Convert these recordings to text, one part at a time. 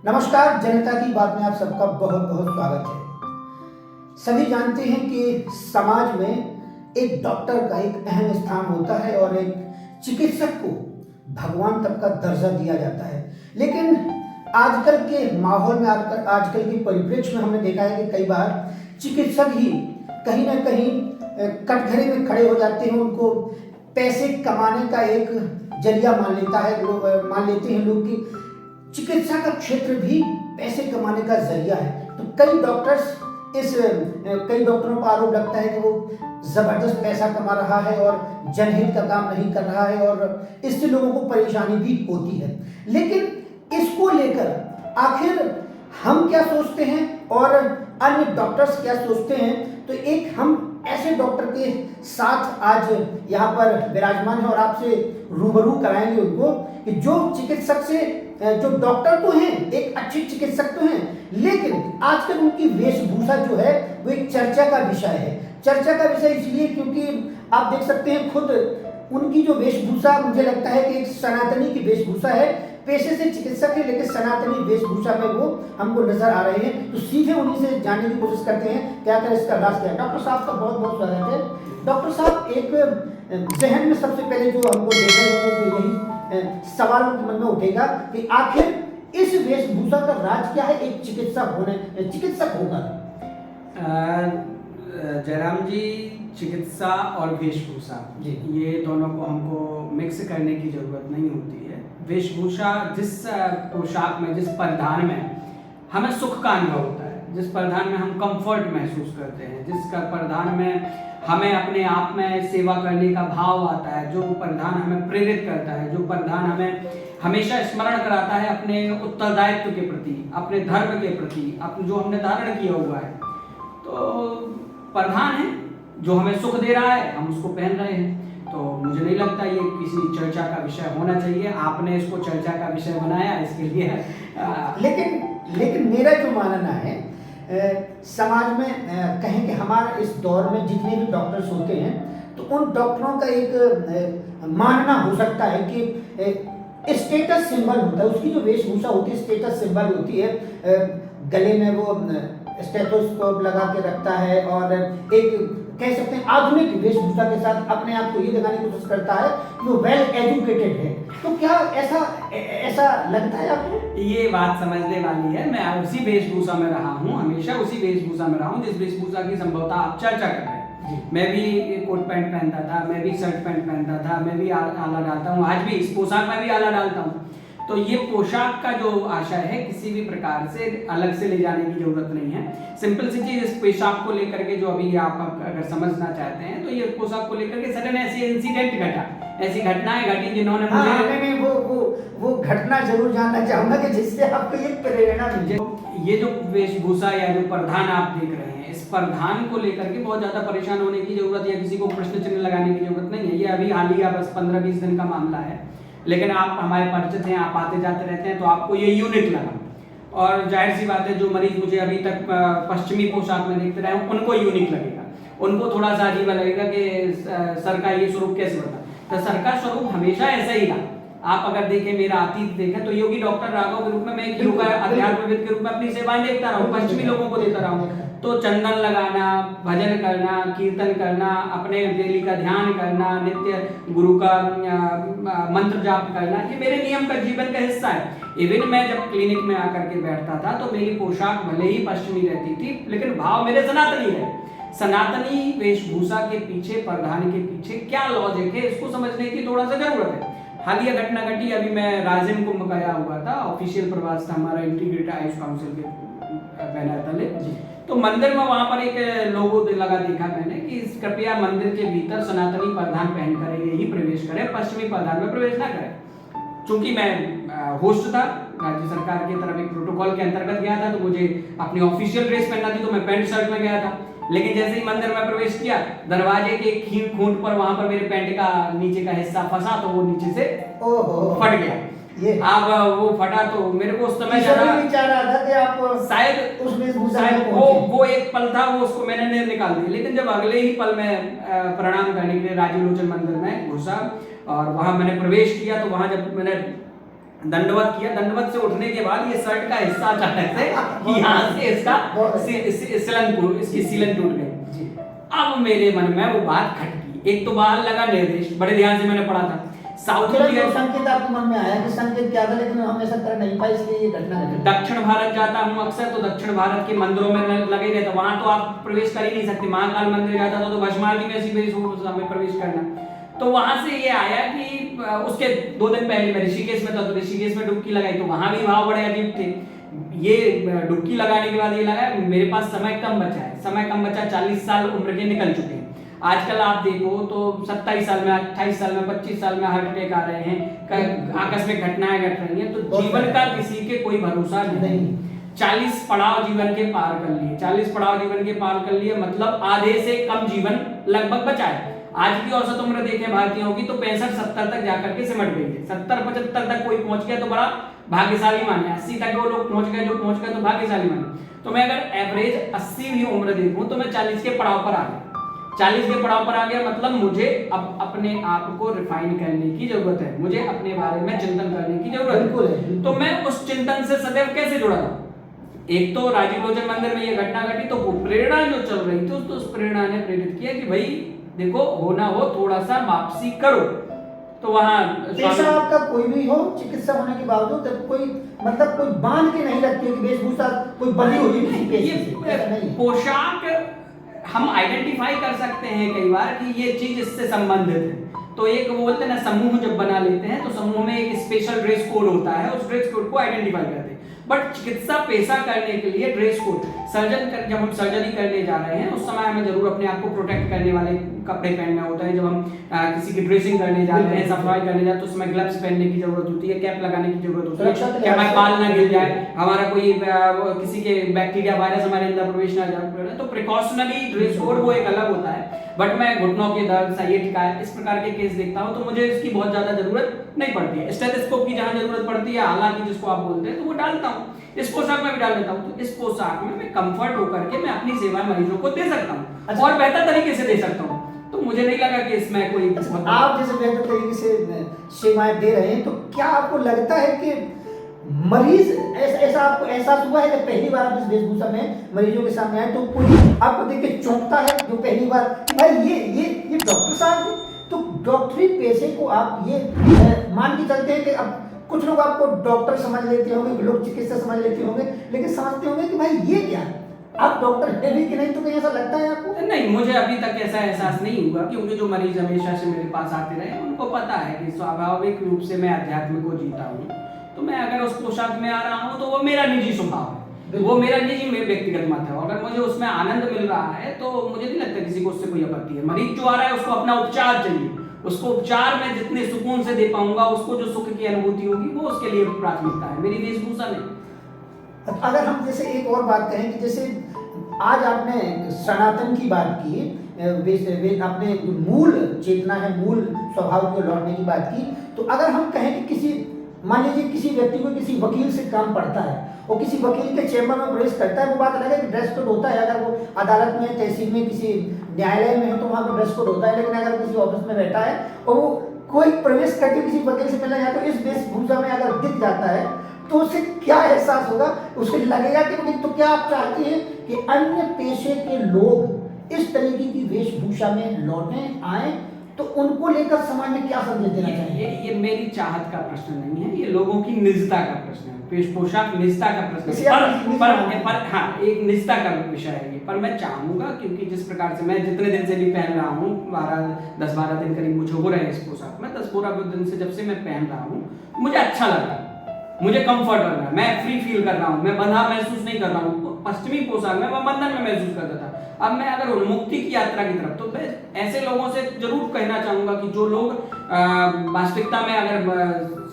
नमस्कार, जनता की बात में आप सबका बहुत बहुत स्वागत है। सभी जानते हैं कि समाज में एक डॉक्टर का एक अहम स्थान होता है और एक चिकित्सक को भगवान तक का दर्जा दिया जाता है। लेकिन आजकल के माहौल में आजकल के परिप्रेक्ष्य में हमने देखा है कि कई बार चिकित्सक ही कहीं ना कहीं कटघरे में खड़े हो जाते हैं। उनको पैसे कमाने का एक जरिया मान लेते हैं लोग कि चिकित्सा का क्षेत्र भी पैसे कमाने का जरिया है। तो कई डॉक्टरों पर आरोप लगता है कि वो जबरदस्त पैसा कमा रहा है और जनहित का काम नहीं कर रहा है और इससे लोगों को परेशानी भी होती है। लेकिन इसको लेकर आखिर हम क्या सोचते हैं और अन्य डॉक्टर्स क्या सोचते हैं, तो एक हम ऐसे डॉक्टर के साथ आज यहाँ पर विराजमान है और आपसे रूबरू कराएंगे उनको कि जो डॉक्टर तो हैं, एक अच्छे चिकित्सक तो हैं, लेकिन आजकल उनकी वेशभूषा जो है वो एक चर्चा का विषय है। चर्चा का विषय इसलिए क्योंकि आप देख सकते हैं खुद उनकी जो वेशभूषा, मुझे लगता है कि एक सनातनी की वेशभूषा है। पेशे से चिकित्सक है लेकिन सनातनी वेशभूषा में वो हमको नजर आ रहे हैं। तो सीधे उन्हीं से जानने की कोशिश करते हैं क्या कर इसका राज क्या है। डॉक्टर साहब का बहुत बहुत स्वागत है। डॉक्टर साहब, एक जहन में सबसे पहले जो हमको देखने को यही सवाल उनके मन में उठेगा कि आखिर इस वेशभूषा का राज क्या है एक चिकित्सक होगा। जयराम जी, चिकित्सा और वेशभूषा ये दोनों को हमको मिक्स करने की जरूरत नहीं होती है। वेशभूषा जिस पोशाक में, जिस परिधान में हमें सुख का अनुभव होता है, जिस परिधान में हम कंफर्ट महसूस करते हैं, जिस परिधान में हमें अपने आप में सेवा करने का भाव आता है, जो परिधान हमें प्रेरित करता है, जो परिधान हमें हमेशा स्मरण कराता है अपने उत्तरदायित्व के प्रति, अपने धर्म के प्रति, जो हमने धारण किया हुआ है, तो परिधान है जो हमें सुख दे रहा है, हम उसको पहन रहे हैं। तो मुझे नहीं लगता ये किसी चर्चा का विषय होना चाहिए। आपने इसको चर्चा का विषय बनाया, इसके लिए लेकिन मेरा जो मानना है, समाज में कहें कि हमारे इस दौर में जितने भी डॉक्टर्स होते हैं, तो उन डॉक्टरों का एक मानना हो सकता है कि स्टेटस सिंबल होता है, उसकी जो वेशभूषा होती है स्टेटस सिंबल होती है। गले में वो स्टेथोस्कोप लगा के रखता है और एक कह सकते हैं आधुनिक वेशभूषा के साथ अपने आप को ये दिखाने की कोशिश करता है कि वो वेल एजुकेटेड है। तो क्या ऐसा लगता है आपको? ये बात समझने वाली है। मैं उसी वेशभूषा में रहा हूँ, हमेशा उसी वेशभूषा में रहा हूँ जिस वेशभूषा की संभवतः आप चर्चा कर रहे हैं। मैं भी कोट पैंट पहनता था, मैं भी शर्ट पैंट पहनता था, मैं भी आला डालता हूँ, आज भी इस पोशाक में भी आला डालता हूँ। तो ये पोशाक का जो आशय है किसी भी प्रकार से अलग से ले जाने की जरूरत नहीं है। सिंपल सी चीज, इस पोशाक को लेकर के जो अभी आप अगर समझना चाहते हैं, तो ये पोशाक को लेकर के सडन ऐसी इंसिडेंट घटा, ऐसी घटनाएं घटी जिन्होंने मुझे वो घटना जरूर जानना चाहूंगा कि जिससे आपको ये प्रेरणा मिले। ये जो वेशभूषा या जो परिधान आप देख रहे हैं, इस परिधान को लेकर के बहुत ज्यादा परेशान होने की जरूरत या किसी को प्रश्न चिन्ह लगाने की जरूरत नहीं है। ये अभी हालिया बस 15-20 दिन का मामला है, लेकिन आप हमारे परिचित हैं, आप आते जाते रहते हैं, तो आपको ये यूनिक लगा। और जाहिर सी बात है, जो मरीज मुझे अभी तक पश्चिमी पोशाक में देखते रहे उनको यूनिक लगेगा, उनको थोड़ा सा अजीब लगेगा कि सर का ये स्वरूप कैसे बता। तो सर का स्वरूप हमेशा ऐसा ही रहा। आप अगर देखें, मेरा अतीत देखें, तो योगी डॉक्टर राघव के रूप में मैं एक योगा अध्यात्मविद के रूप में अपनी सेवाएं देखता रहा हूँ, पश्चिमी लोगों को देता रहा हूँ। तो चंदन लगाना, भजन करना, कीर्तन करना, अपने डेली का ध्यान करना, नित्य गुरु का मंत्र जाप करना, ये मेरे नियम का जीवन का हिस्सा है। इवन मैं जब क्लिनिक में आकर के बैठता था तो मेरी पोशाक भले ही पश्चिमी रहती थी, लेकिन भाव मेरे सनातनी रहे। सनातनी वेशभूषा के पीछे, परिधान के पीछे क्या लॉजिक है, इसको समझने की थोड़ा सा जरूरत है। हालिया घटना घटी, अभी मैं राजिम कुंभ गया हुआ था, ऑफिशियल प्रवास था हमारा इंटीग्रेटेड आयुष काउंसिल के बैनर तले। तो मंदिर में वहां पर एक लोगो लगा देखा मैंने कि कृपया मंदिर के भीतर सनातनी परिधान पहनकर ही प्रवेश करें, पश्चिमी परिधान में प्रवेश ना करें। चूंकि मैं होस्ट था, राज्य सरकार की तरफ एक प्रोटोकॉल के अंतर्गत गया था, तो मुझे अपनी ऑफिशियल ड्रेस पहनना थी, तो मैं पैंट शर्ट में गया था। लेकिन जैसे ही मंदिर में प्रवेश किया, दरवाजे के खूंट पर वहां पर मेरे पैंट का नीचे का हिस्सा फंसा, तो वो नीचे से फट गया। अब वो फटा तो मेरे को उस समय शायद वो एक पल था, वो उसको मैंने निकाल दिया। लेकिन जब अगले ही पल में प्रणाम करने के लिए राजीव लोचन मंदिर में घुसा और वहां मैंने प्रवेश किया, तो वहां जब मैंने दंडवत किया। दंडवत से उठने के बाद ये शर्ट का हिस्सा अचानक से यहाँ से इसका इसकी सीलन टूट गई। अब मेरे मन में वो बात खटकी। एक तो बाहर लगा निर्देश, बड़े ध्यान से मैंने पढ़ा था। साउथ इंडिया संकेत आपके मन में आया कि संकेत क्या था, लेकिन हम ऐसा कर नहीं पाए, इसलिए ये घटना घटी। दक्षिण भारत जाता हूँ अक्सर, तो दक्षिण भारत के मंदिरों में लगे ही रहता, वहां तो आप प्रवेश कर ही नहीं सकते। महाकाल मंदिर जाता था तो भस्मार्ती में ऐसी में प्रवेश करना। तो वहां से ये आया कि उसके 2 दिन पहले मैं ऋषिकेश में था, तो ऋषिकेश में डुबकी लगाई, तो वहां भी भाव बड़े अजीब थे। ये डुबकी लगाने के बाद ये लगा मेरे पास समय कम बचा है, समय कम बचा, 40 साल उम्र के निकल चुके हैं। आजकल आप देखो तो 27 साल में, 28 साल में, 25 साल में हार्ट अटैक आ रहे हैं, आकस्मिक घटनाएं घट रही हैं। तो जीवन का किसी के कोई भरोसा नहीं। 40 पड़ाव जीवन के पार कर लिए, 40 पड़ाव जीवन के पार कर लिए, मतलब आधे से कम जीवन लगभग बचा है। आज की औसत उम्र देखें भारतीयों की तो 65-70 तक जाकर के सिमट गई है। 70-75 तक कोई पहुंच गया तो बड़ा भाग्यशाली माने, 80 तक वो लोग पहुंच गए जो पहुंच गए तो भाग्यशाली माने। तो मैं अगर एवरेज 80 भी उम्र देखूं तो मैं 40 के पड़ाव पर आ गया। 40 के पड़ाव पर आ गया, मतलब मुझे अब अपने आप को रिफाइन करने की जरूरत है, मुझे अपने बारे में चिंतन करने की जरूरत है। तो मैं उस चिंतन से सदैव कैसे जुड़ा था? एक तो राजीव लोचन मंदिर में ये घटना घटी, तो वो प्रेरणा जो चल रही थी तो उस प्रेरणा ने प्रेरित किया कि भाई देखो होना हो थोड़ा सा वापसी करो। तो वहां पेशा आपका कोई भी हो, चिकित्सा होने के बावजूद कोई मतलब कोई बांध के नहीं रखती है कि वेशभूषा कोई बंधी हुई किसी पेशे से। पोशाक हम आइडेंटिफाई कर सकते हैं कई बार कि ये चीज इससे संबंधित है। तो एक वो बोलते हैं ना, समूह जब बना लेते हैं तो समूह में एक स्पेशल ड्रेस कोड होता है, उस ड्रेस कोड को आइडेंटिफाई करते हैं। बट चिकित्सा पेशा करने के लिए ड्रेस कोड, जब हम सर्जरी करने जा रहे हैं उस समय हमें जरूर अपने आप को प्रोटेक्ट करने वाले कपड़े पहनना होता है। जब हम किसी की ड्रेसिंग करने जा रहे हैं, सफाई करने जा रहे हैं, तो उसमें ग्लव्स पहनने की जरूरत होती है, कैप लगाने की जरूरत होती है कि हमारे बाल ना गिर जाए, हमारा कोई किसी के बैक्टीरिया वायरस हमारे अंदर प्रवेश ना जाए। तो प्रिकॉशनरी ड्रेस कोड वो एक अलग होता है। बट मैं घुटनों के दर्द, साइएटिका, इस प्रकार के केस देखता हूं तो मुझे इसकी बहुत ज्यादा जरूरत नहीं पड़ती है। स्टेथोस्कोप की जहां जरूरत पड़ती है, हालांकि जिसको आप बोलते हैं, तो वो डालता हूं। इस पोशाक में भी डाल देता हूं। तो इस पोशाक में मैं कंफर्ट होकर के मैं अपनी सेवाएं मरीजों को दे सकता हूं और बेहतर तरीके से दे सकता हूं। तो मुझे नहीं लगा कि इसमें कोई आप जैसे बेहतर तरीके से सेवाएं दे रहे हैं, तो क्या आपको लगता है कि मरीज ऐसा आपको एहसास हुआ है कि पहली बार आप इस वेशभूषा में मरीजों के सामने आए तो कोई आपको देख के चौंकता है जो पहली बार भाई ये डॉक्टर साहब? तो डॉक्टरी पेशे को आप ये मान के चलते हैं कि अब कुछ लोग आपको डॉक्टर समझ लेते होंगे, लोग चिकित्सा समझ लेते होंगे, लेकिन समझते होंगे कि भाई ये क्या आप डॉक्टर है भी कि नहीं? तो कहीं ऐसा लगता है आपको? नहीं, मुझे अभी तक ऐसा एहसास नहीं हुआ, क्योंकि जो मरीज हमेशा से मेरे पास आते रहे उनको पता है कि स्वाभाविक रूप से मैं अध्यात्म को जीता हूँ। तो मैं अगर उस पोशाक में आ रहा हूँ तो वो मेरा निजी स्वभाव है, वो मेरा निजी व्यक्तिगत मत है। अगर मुझे उसमें आनंद मिल रहा है तो मुझे नहीं लगता किसी को उससे कोई आपत्ति है। मरीज जो आ रहा है उसको अपना उपचार चाहिए, उसको उपचार में जितने सुकून से दे पाऊंगा, उसको जो सुख की अनुभूति होगी वो उसके लिए प्राथमिकता है, मेरी वेशभूषा नहीं। अगर हम जैसे एक और बात कहें कि जैसे आज आपने सनातन की बात की, अपने मूल चेतना है, मूल स्वभाव को लौटने की बात की, तो अगर हम कहें कि किसी मान लीजिए किसी व्यक्ति को किसी वकील से काम पड़ता है और किसी वकील के चेम्बर में प्रवेश करता है, वो बात अलग है कि ड्रेस कोड होता है। अगर वो अदालत में, तहसील में, किसी न्यायालय में हो तो वहाँ पर ड्रेस कोड होता है। लेकिन अगर किसी ऑफिस में बैठा है और वो कोई प्रवेश करके किसी वकील से पहले या तो इस वेशभूषा में अगर दिख जाता है तो उसे क्या एहसास होगा? उसे लगेगा कि तो क्या आप चाहते हैं कि अन्य पेशे के लोग इस तरीके की वेशभूषा में लौटे आए, तो उनको लेकर समाज में क्या संदेश देना चाहिए? ये मेरी चाहत का प्रश्न नहीं है, ये लोगों की निजता का प्रश्न है। पोशाक निजता का प्रश्न है, पर हाँ एक निजता का विषय है ये। पर मैं चाहूंगा, क्योंकि जिस प्रकार से मैं जितने दिन से भी पहन रहा हूँ, 10-12 दिन करीब मुझे हो रहे हैं इस पोशाक में, 10-12 दिन से जब से मैं पहन रहा हूँ मुझे अच्छा लग रहा है, मुझे कंफर्ट लग रहा है, मैं फ्री फील कर रहा हूँ, मैं बंधा महसूस नहीं कर रहा हूँ। पश्चिमी पोशाक में मैं बंधन में महसूस करता था, अब मैं अगर उन्मुक्ति की यात्रा की तरफ, तो मैं ऐसे लोगों से जरूर कहना चाहूंगा कि जो लोग वास्तविकता में अगर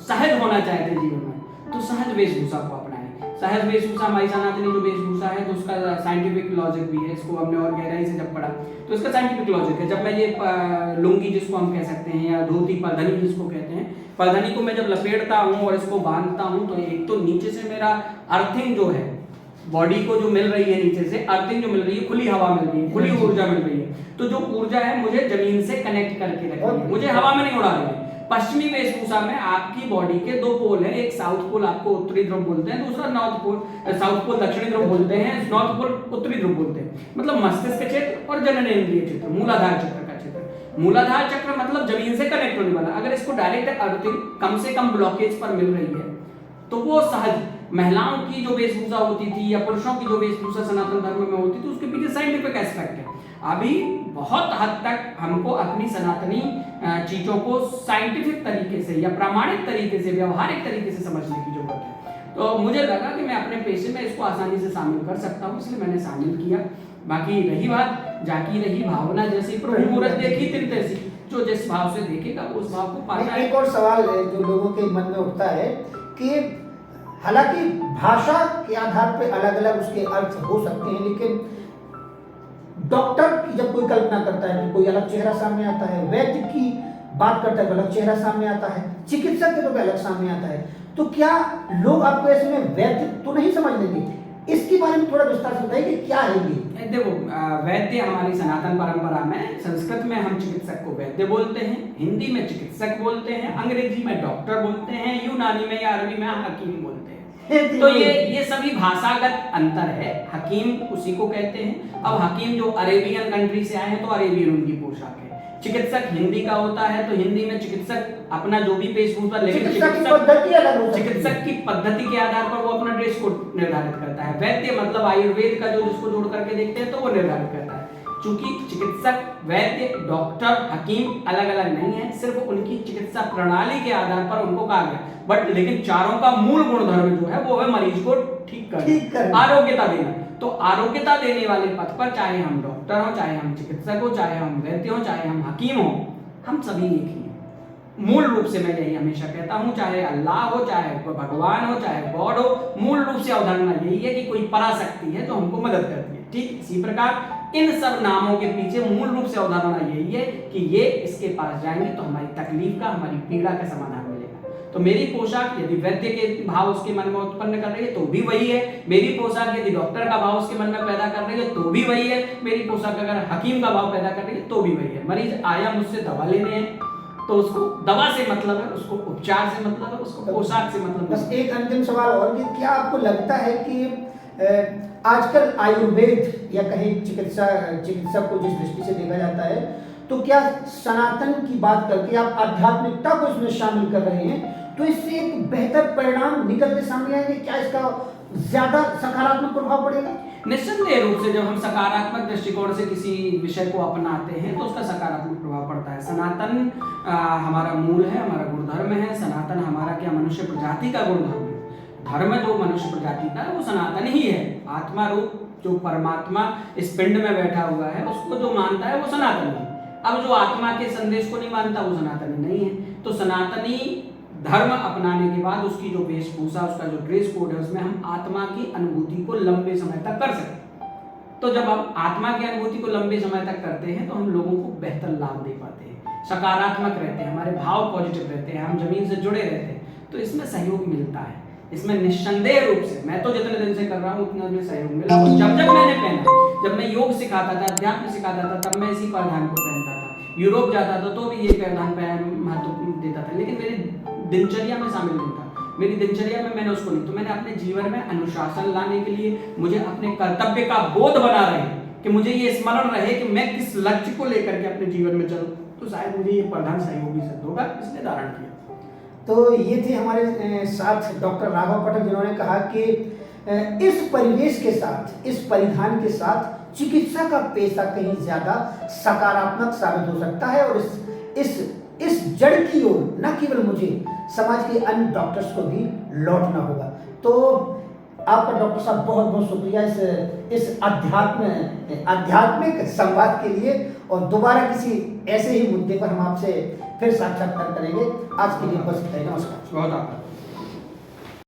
सहज होना चाहते हैं जीवन में, तो सहज वेशभूषा को अपनाएं। सहज वेशभूषा हमारी सनातनी जो वेशभूषा है, तो उसका साइंटिफिक लॉजिक भी है, इसको हमने और गहराई से जब पढ़ा तो इसका साइंटिफिक लॉजिक है। जब मैं ये लुंगी जिसको हम कह सकते हैं या धोती परधनी जिसको कहते हैं, परधनी को मैं जब लपेटता हूँ और इसको बांधता हूँ, तो एक तो नीचे से मेरा अर्थिंग जो है, बॉडी को जो मिल रही है नीचे से अर्थिंग जो मिल रही है, खुली हवा मिल रही है, खुली ऊर्जा मिल रही है। तो जो ऊर्जा है मुझे जमीन से कनेक्ट करके रखी है, मुझे हवा में नहीं उड़ा रही है। पश्चिमी वेशभूषा में आपकी बॉडी के दो पोल हैं, एक साउथ पोल आपको उत्तरी ध्रुव बोलते हैं, दूसरा नॉर्थ पोल, साउथ पोल दक्षिणी ध्रुव बोलते हैं, नॉर्थ पोल उत्तरी ध्रुव बोलते हैं। मतलब मस्तिष्क क्षेत्र और जननेंद्रिय क्षेत्र, मूलाधार चक्र का क्षेत्र। मूलाधार चक्र मतलब जमीन से कनेक्ट होने वाला। अगर इसको डायरेक्ट अर्थिंग कम से कम ब्लॉकेज पर मिल रही है तो वो सहज, महिलाओं की जो वेशभूषा होती थी या पुरुषों की जो वेशभूषा सनातन धर्म में होती थी, उसके पीछे साइंटिफिक एस्पेक्ट है। अभी बहुत हद तक हमको अपनी सनातनी चीजों को साइंटिफिक तरीके से या प्रामाणिक तरीके से, व्यवहारिक तरीके से समझने की जरूरत है। तो मुझे लगा कि मैं अपने पेशे में इसको आसानी से शामिल कर सकता हूँ, इसलिए मैंने शामिल किया। बाकी रही बात, जाकी रही भावना जैसी प्रभु मूरत देखी तिन तैसी, जो जिस भाव से देखेगा उस भाव को पाना है। एक और सवाल है जो लोगों के मन में उठता है कि हालांकि भाषा के आधार पे अलग अलग उसके अर्थ हो सकते हैं, लेकिन डॉक्टर की जब कोई कल्पना करता है तो कोई अलग चेहरा सामने आता है, वैद्य की बात करता है तो अलग चेहरा सामने आता है, चिकित्सक के तो अलग सामने आता है। तो क्या लोग आपको ऐसे में वैद्य तो नहीं समझ लेंगे? इसके बारे में थोड़ा विस्तार से बताइए कि क्या है ये? देखो, वैद्य हमारी सनातन परंपरा में, संस्कृत में हम चिकित्सक को वैद्य बोलते हैं, हिंदी में चिकित्सक बोलते हैं, अंग्रेजी में डॉक्टर बोलते हैं, यूनानी में या अरबी में हकीम बोलते हैं। तो ये सभी भाषागत अंतर है। हकीम उसी को कहते हैं। अब हकीम जो अरेबियन कंट्री से आए हैं तो अरेबियन उनकी पोशाक है। चिकित्सक हिंदी का होता है तो हिंदी में चिकित्सक अपना जो भी वेशभूषा, लेकिन चिकित्सक की पद्धति के आधार पर वो अपना ड्रेस कोड निर्धारित करता है। वैद्य मतलब आयुर्वेद का जो जिसको जोड़ करके देखते हैं तो वो निर्धारित करता है। चूंकि चिकित्सक, वैद्य, डॉक्टर, हकीम अलग अलग नहीं है, सिर्फ उनकी चिकित्सा प्रणाली के आधार पर उनको कहा गया, बट लेकिन चारों का मूल गुणधर्म जो है वो है मरीज को ठीक करना, आरोग्यता देना। तो आरोग्यता देने वाले पथ पर चाहे हम डॉक्टर हो, चाहे हम चिकित्सक हो, चाहे हम वैद्य हो, चाहे हम हकीम हो, हम सभी एक ही हैं। मूल रूप से मैं यही हमेशा कहता हूं, चाहे अल्लाह हो, चाहे भगवान हो, चाहे गॉड हो, मूल रूप से अवधारणा यही है कि कोई पराशक्ति है जो हमको मदद करती है। ठीक इसी प्रकार इन सब नामों के पीछे मूल रूप से अवधारणा यही है कि ये इसके पास जाएंगे तो हमारी तकलीफ का, हमारी पीड़ा का समाधान मिलेगा। तो मेरी पोशाक यदि वैद्य के भाव उसके मन में उत्पन्न कर रही है तो भी वही है, मेरी पोशाक यदि डॉक्टर का भाव उसके मन में पैदा कर रही है तो भी वही है, मेरी पोशाक अगर हकीम का भाव पैदा कर रही है तो भी वही है। मरीज आया मुझसे दवा लेने हैं तो उसको दवा से मतलब है, उसको उपचार से मतलब है, उसको पोशाक से मतलब है। बस एक अंतिम सवाल और कि क्या आपको लगता है कि आजकल आयुर्वेद या कहीं चिकित्सक को जिस दृष्टि से देखा जाता है, तो क्या सनातन की बात करके आप आध्यात्मिकता को इसमें शामिल कर रहे हैं तो इससे एक बेहतर परिणाम निकल के सामने आएंगे? क्या इसका ज्यादा सकारात्मक प्रभाव पड़ेगा? निस्संदेह रूप से जब हम सकारात्मक दृष्टिकोण से किसी विषय को अपनाते हैं तो उसका सकारात्मक प्रभाव पड़ता है। सनातन हमारा मूल है, हमारा गुणधर्म है। सनातन हमारा क्या मनुष्य प्रजाति का गुणधर्म है। धर्म जो मनुष्य प्रजाति का है वो सनातन ही है। आत्मा रूप जो परमात्मा इस पिंड में बैठा हुआ है उसको जो मानता है वो सनातन है। अब जो आत्मा के संदेश को नहीं मानता वो सनातनी नहीं है। तो सनातनी धर्म अपनाने के बाद उसकी जो वेशभूषा, उसका जो ड्रेस कोड है, उसमें हम आत्मा की अनुभूति को लंबे समय तक कर सकें। तो जब हम आत्मा की अनुभूति को लंबे समय तक करते हैं तो हम लोगों को बेहतर लाभ दे पाते हैं, सकारात्मक रहते हैं, हमारे भाव पॉजिटिव रहते हैं, हम जमीन से जुड़े रहते हैं। तो इसमें सहयोग मिलता है। इसमें निस्संदेह रूप से मैं तो जितने दिन से कर रहा हूँ उतना में सहयोग मिला। और जब मैंने पहना, जब मैं योग सिखाता था, अध्यात्म सिखाता था, तब मैं इसी परिधान को पहनता था। यूरोप जाता था तो भी ये परिधान महत्व देता था, लेकिन मेरी दिनचर्या में शामिल नहीं था। मेरी दिनचर्या में मैंने उसको नहीं, तो मैंने अपने जीवन में अनुशासन लाने के लिए, मुझे अपने कर्तव्य का बोध बना रहे कि मुझे ये स्मरण रहे कि मैं किस लक्ष्य को लेकर के अपने जीवन में चलूं, तो शायद मुझे ये प्रधान सहयोगी सिद्ध होगा, इसलिए धारण किया। तो ये थे हमारे साथ डॉक्टर राघव पाठक, जिन्होंने कहा कि इस परिवेश के साथ, इस परिधान के साथ चिकित्सा का पेशा कहीं ज्यादा सकारात्मक साबित हो सकता है और इस जड़ की ओर न केवल मुझे, समाज के अन्य डॉक्टर्स को भी लौटना होगा। तो आपका डॉक्टर साहब बहुत बहुत शुक्रिया इस आध्यात्मिक संवाद के लिए, और दोबारा किसी ऐसे ही मुद्दे पर हम आपसे फिर साक्षात्कार करेंगे। आज के लिए बस इतना ही। नमस्कार। बहुत